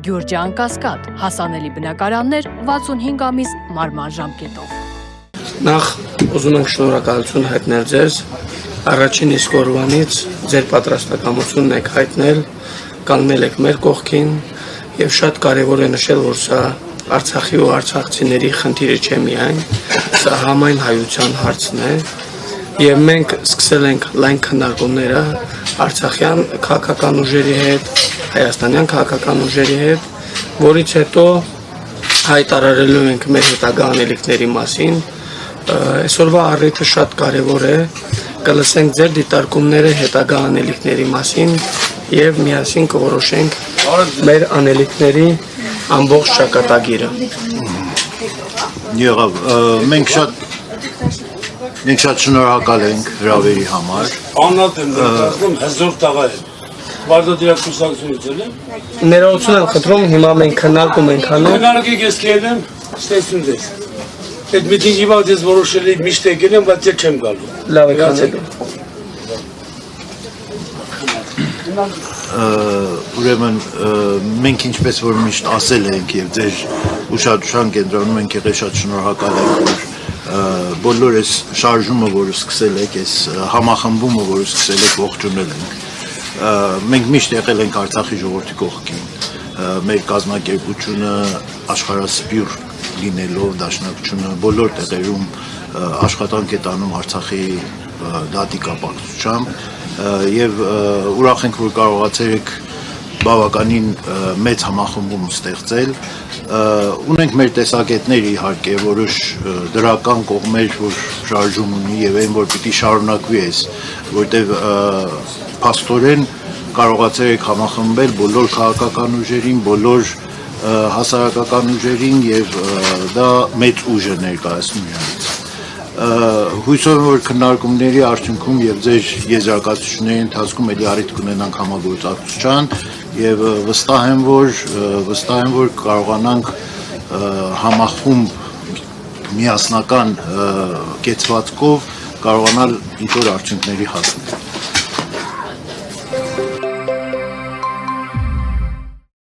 Գյուրջան Կասկադ, հասանելի բնակարաններ 65 ամիս մարման ժամկետով։ Նախ ուզում ենք շնորհակալություն հայտնել ձեզ, առաջին իսկ օրվանից ձեր պատրաստակամությունն եք հայտնել, կանգնել եք մեր կողքին եւ շատ կարեւոր է նշել, որ սա Արցախի ու արցախցիների խնդիրը չէ միայն, սա համայն հայության հարցն է եւ մենք սկսել ենք լայն քննարկումները արցախյան քաղաքական ուժերի հետ, հայաստանյան քաղաքական ուժերի հետ, որից հետո հայտարարելու ենք մեր հետագա անելիքների մասին։ Այսօրվա առիթը շատ կարևոր է, կլսենք ձեր դիտարկումները հետագա անելիքների մասին եւ միասին կորոշենք մեր անելիքների ամբողջ ճակատագիրը։ Եղավ, մենք շատ շնորհակալ ենք հրավերի համար։ Աննատ եմ ասում, հզոր տղա է։ Վարդատիրակ կուսակցությունից էլ եմ։ Ներողություն եմ խնդրում, հիմա մենք քննարկում ենք անում։ Քննարկեք ես կելեմ, ստեցում ձեզ։ Այդ միտինգի վաղ ես որոշել եք միշտ եկել եմ, բայց ես չեմ գալու։ Լավ եք անցել։ Ուրեմն մենք ինչպես որ միշտ ասել ենք եւ ձեր ուշադրության կենտրոնում ենք եղել, շատ շնորհակալ ենք, որ բոլոր այս շարժումը, որը սկսել եք, այս համախմբումը, որը սկսել եք, ողջունել ենք։ Մենք միշտ եղել ենք Արցախի ժողովրդի կողքին, մեր կազմակերպությունը աշխարհասփյուռ լինելով, դաշնակցությունը բոլոր տեղերում աշխատանք է տանում Արցախի դատի կապակցությամբ եւ ուրախ ենք, որ կարողացել եք բավականին մեծ համախմբում ստեղծել։ Ունենք մեր տեսակետներ իհարկե, որոշ դրական կողմեր, որ շարժում ունի եւ այն, որ պիտի շարունակվի այս, որտեւ փաստորեն կարողացել եք համախմբել բոլոր քաղաքական ուժերին, բոլոր հասարակական ուժերին եւ դա մեծ ուժ է ներկայացնում իրենց։ Հույսով եմ, որ քննարկումների արդյունքում եւ ձեր եզրակացությունների ընթացքում ելի առիթ կունենանք համագործակցության եւ վստահ եմ, որ կարողանանք համախումբ միասնական կեցվածքով կարողանալ ինչ-որ արդյունքների հասնել։